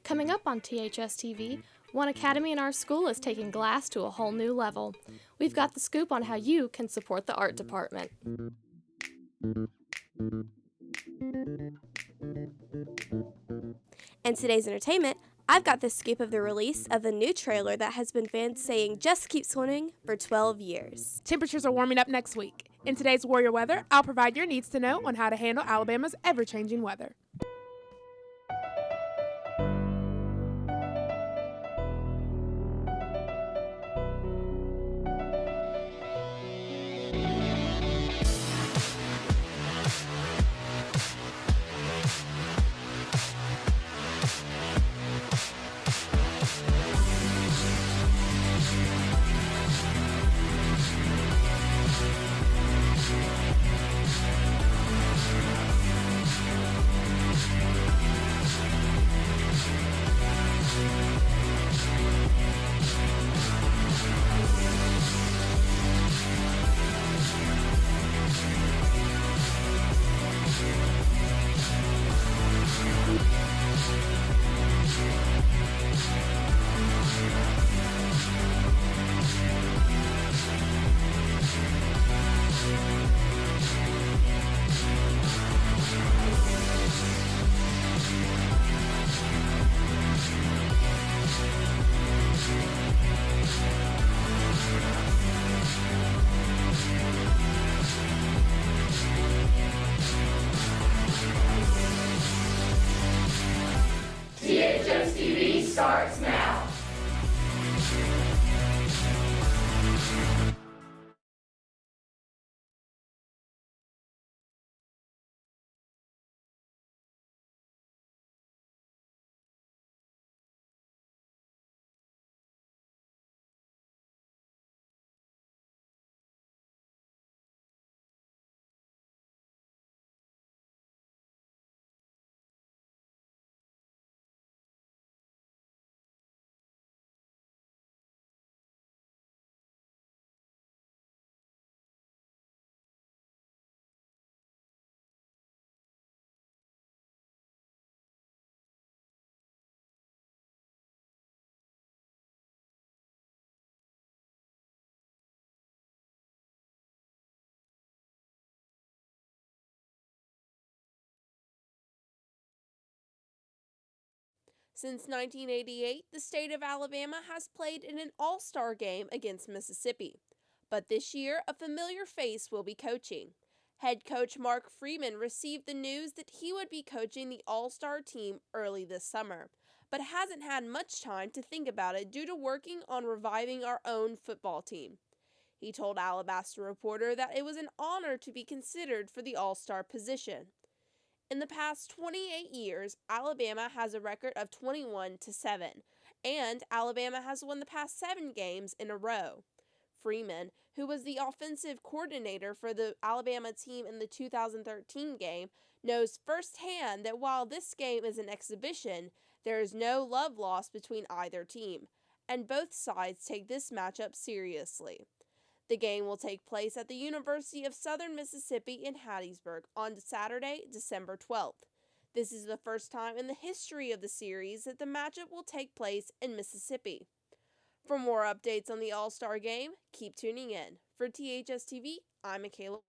Coming up on THS TV, one academy in our school is taking glass to a whole new level. We've got the scoop on how you can support the art department. In today's entertainment, I've got the scoop of the release of the new trailer that has been fans saying just keep swimming for 12 years. Temperatures are warming up next week. In today's Warrior Weather, I'll provide your needs to know on how to handle Alabama's ever-changing weather. THS TV starts now. Since 1988, the state of Alabama has played in an all-star game against Mississippi. But this year, a familiar face will be coaching. Head coach Mark Freeman received the news that he would be coaching the all-star team early this summer, but hasn't had much time to think about it due to working on reviving our own football team. He told Alabaster Reporter that it was an honor to be considered for the all-star position. In the past 28 years, Alabama has a record of 21-7, and Alabama has won the past 7 games in a row. Freeman, who was the offensive coordinator for the Alabama team in the 2013 game, knows firsthand that while this game is an exhibition, there is no love lost between either team, and both sides take this matchup seriously. The game will take place at the University of Southern Mississippi in Hattiesburg on Saturday, December 12th. This is the first time in the history of the series that the matchup will take place in Mississippi. For more updates on the All-Star Game, keep tuning in. For THS TV, I'm Michaela.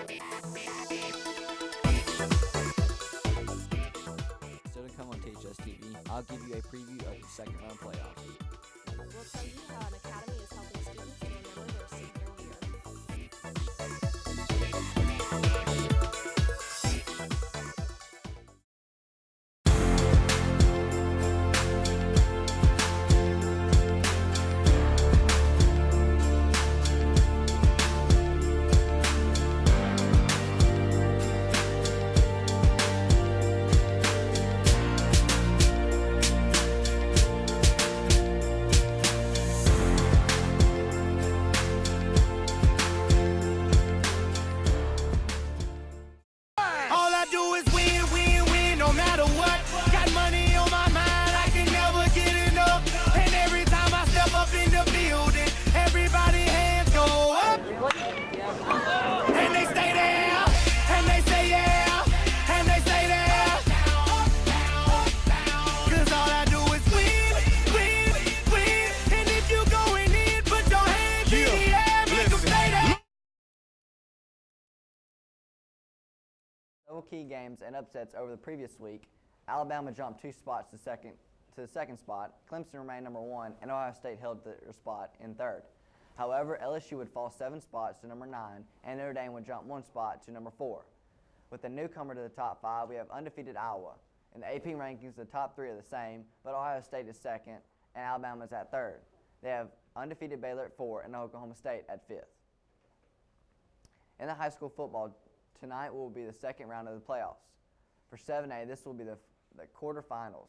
Still to come on THS TV, I'll give you a preview of the second round playoffs. We'll tell you how an academy is helping students remember their senior year. Several key games and upsets over the previous week. Alabama jumped 2 spots to the second spot. Clemson remained number 1, and Ohio State held their spot in third. However, LSU would fall 7 spots to number 9, and Notre Dame would jump 1 spot to number 4. With a newcomer to the top 5, we have undefeated Iowa. In the AP rankings, the top 3 are the same, but Ohio State is second, and Alabama is at third. They have undefeated Baylor at 4 and Oklahoma State at 5th. In the high school football, tonight will be the second round of the playoffs. For 7A, this will be the quarterfinals.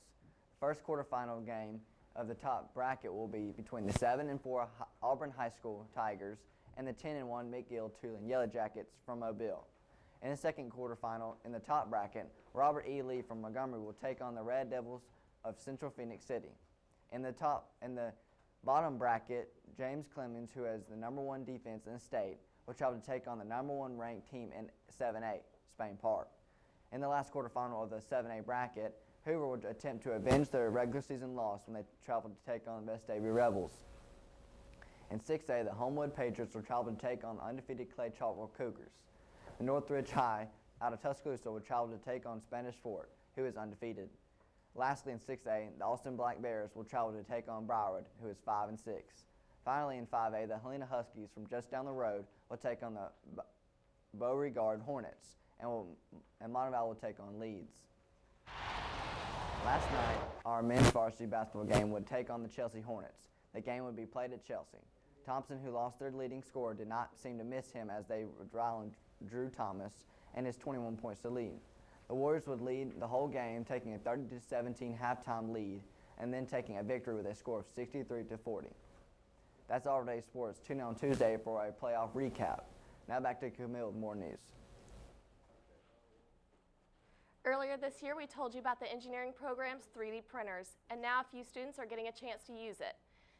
The first quarterfinal game of the top bracket will be between the 7-4 Auburn High School Tigers and the 10-1 McGill Tulane Yellow Jackets from Mobile. In the second quarterfinal, in the top bracket, Robert E. Lee from Montgomery will take on the Red Devils of Central Phoenix City. In the bottom bracket, James Clemens, who has the number 1 defense in the state, will travel to take on the number 1 ranked team in 7A, Spain Park. In the last quarterfinal of the 7A bracket, Hoover will attempt to avenge their regular season loss when they travel to take on the Vestavia Rebels. In 6A, the Homewood Patriots will travel to take on the undefeated Clay Chalkwell Cougars. The Northridge High out of Tuscaloosa will travel to take on Spanish Fort, who is undefeated. Lastly, in 6A, the Austin Black Bears will travel to take on Broward, who is 5-6. Finally, in 5A, the Helena Huskies from just down the road will take on the Beauregard Hornets, and Montevallo will take on Leeds. Last night, our men's varsity basketball game would take on the Chelsea Hornets. The game would be played at Chelsea. Thompson, who lost their leading scorer, did not seem to miss him as they rely on Drew Thomas and his 21 points to lead. The Warriors would lead the whole game, taking a 30-17 halftime lead, and then taking a victory with a score of 63-40. That's all today's sports. Tune in on Tuesday for a playoff recap. Now back to Camille with more news. Earlier this year, we told you about the engineering program's 3D printers, and now a few students are getting a chance to use it.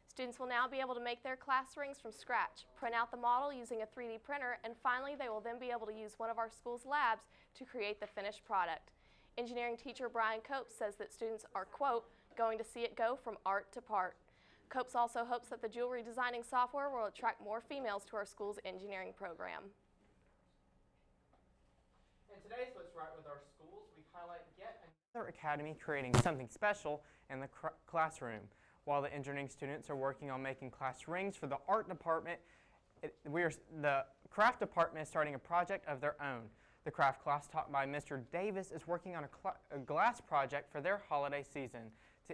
Students will now be able to make their class rings from scratch, print out the model using a 3D printer, and finally they will then be able to use one of our school's labs to create the finished product. Engineering teacher Brian Copes says that students are, quote, going to see it go from art to part. Copes also hopes that the jewelry designing software will attract more females to our school's engineering program. In today's What's Right with Our Schools, we highlight yet another academy creating something special in the classroom. While the engineering students are working on making class rings for the art department, the craft department is starting a project of their own. The craft class taught by Mr. Davis is working on a glass project for their holiday season,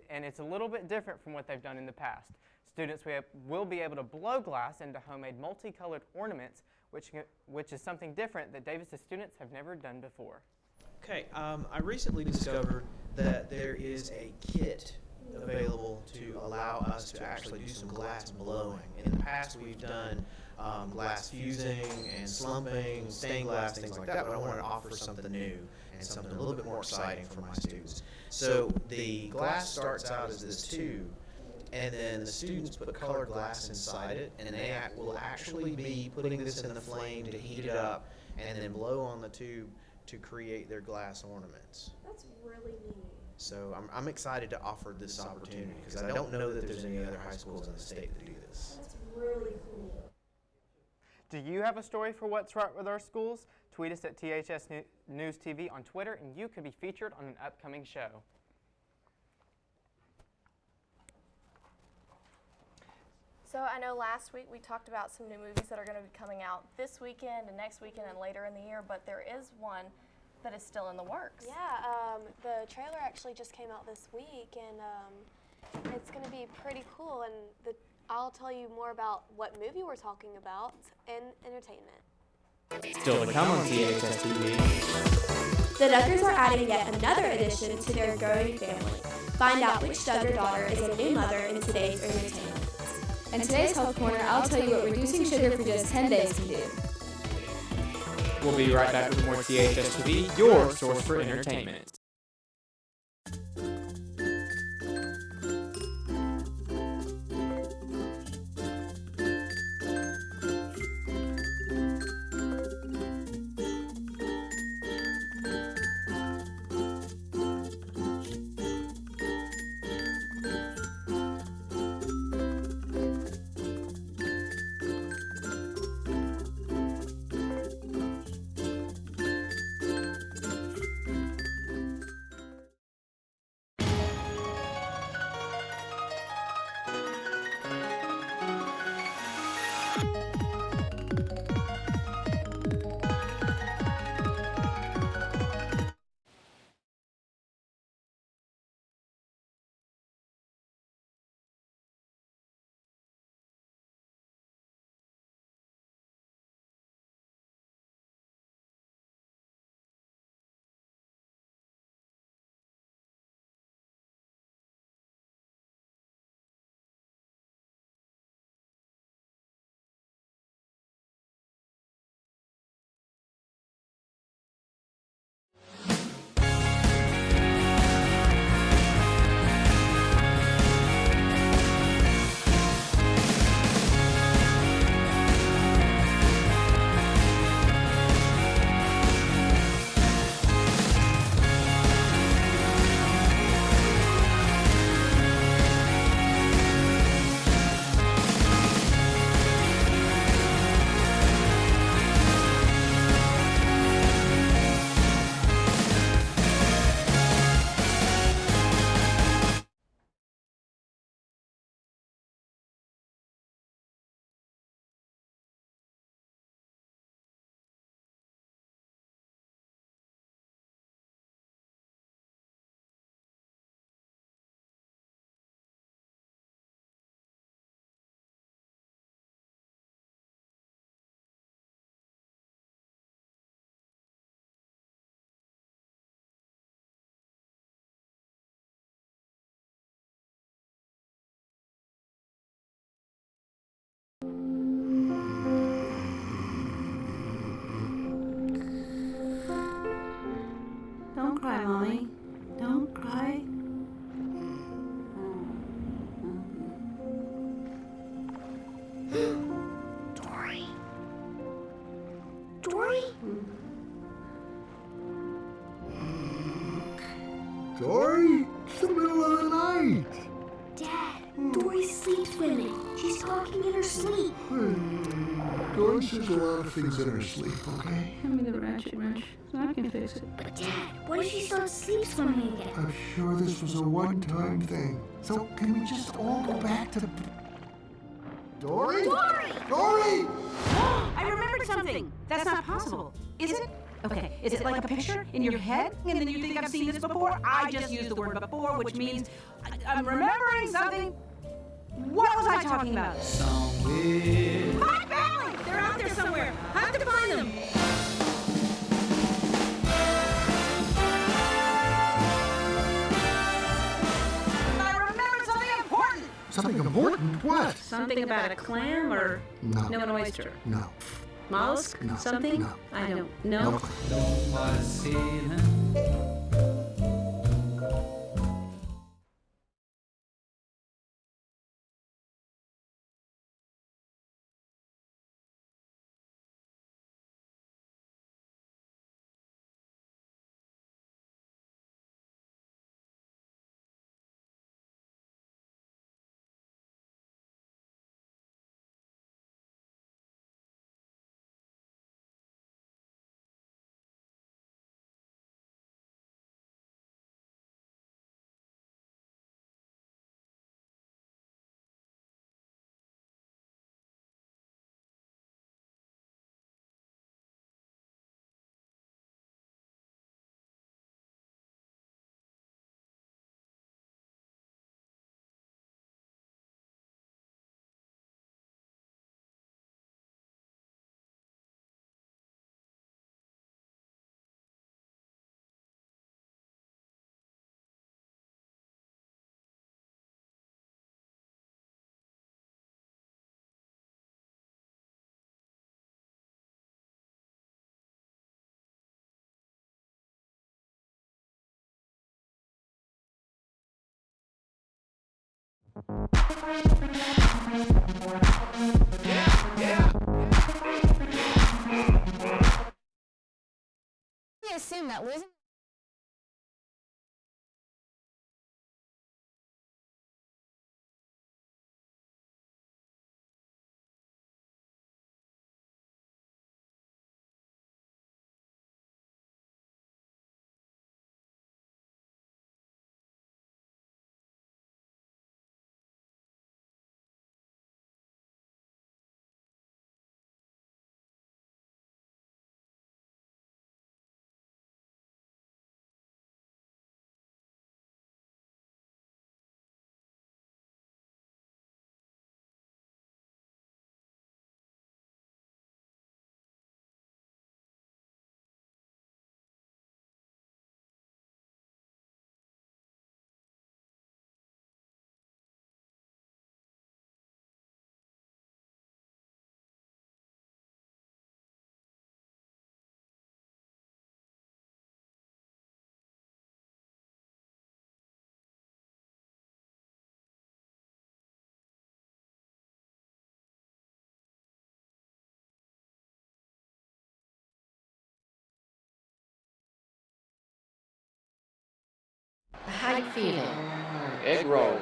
and it's a little bit different from what they've done in the past. Students will be able to blow glass into homemade multicolored ornaments, which is something different that Davis's students have never done before. Okay, I recently discovered that there is a kit available to allow us to actually do some glass blowing. In the past, we've done glass fusing and slumping, stained glass, things like that, but I wanted to offer something new and something a little bit more exciting for my students. So the glass starts out as this tube, and then the students put colored glass inside it, and they will actually be putting this in the flame to heat it up and then blow on the tube to create their glass ornaments. That's really neat. So I'm excited to offer this opportunity because I don't know that there's any other high schools in the state that do this. That's really cool. Do you have a story for What's Right with Our Schools? Tweet us at THS News TV on Twitter, and you could be featured on an upcoming show. So I know last week we talked about some new movies that are going to be coming out this weekend and next weekend and later in the year, but there is one that is still in the works. Yeah, the trailer actually just came out this week, and it's going to be pretty cool. And I'll tell you more about what movie we're talking about in entertainment. Still to come on THS TV. The Duggars are adding yet another addition to their growing family. Find out which Duggar daughter is a new mother in today's entertainment. In today's Health Corner, I'll tell you what reducing sugar for just 10 days can do. We'll be right back with more THS TV, your source for entertainment. Don't cry, Mommy. Don't cry. Dory. Dory? Dory? It's the middle of the night. Dad, Dory sleeps with me. She's talking in her sleep. Dory says a lot of things in her sleep, okay? Hand me the ratchet wrench so I can fix it. But Dad, what if she starts sleep swimming again? I'm sure this was a one-time thing. So can we just all go back to... Dory? Dory! Dory! I remembered something. That's not possible, is it? Okay, is it like a picture in your head, and then you think I've seen this before? I just used the word before, which means I'm remembering something. What was I talking about? Somewhere. My family! They're out there somewhere. I have to find them. I remembered something important. Something important? What? Something about a clam or No. an oyster. No. Mollusk? No. Something? No. I don't know. No. I assume that losing. How you feeling? Egg roll.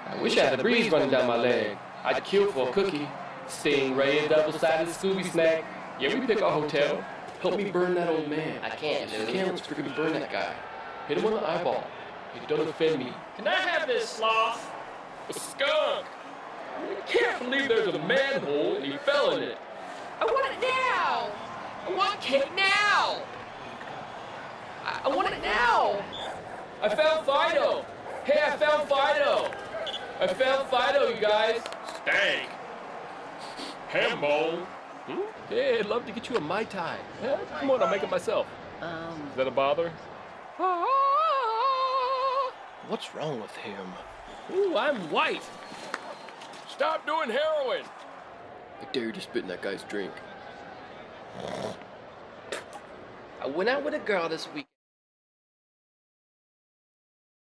I wish I had a breeze running down my leg. I'd kill for a cookie. Stingray, a double-sided Scooby snack. Yeah, we pick our hotel. Help me burn that old man. I can't, dude. Let's freaking burn that guy. Hit him on the eyeball. Hey, don't offend me. Can I have this sloth? A skunk! I can't believe there's a manhole and he fell in it. I want it now! I want cake now! I want it now! I found Fido! Hey, I found Fido! I found Fido, you guys! Steak. Ham bowl. Hey, I'd love to get you a Mai Tai. Yeah, come on, I'll make it myself. Is that a bother? What's wrong with him? Ooh, I'm white. Stop doing heroin. I dare you to spit in that guy's drink. I went out with a girl this week.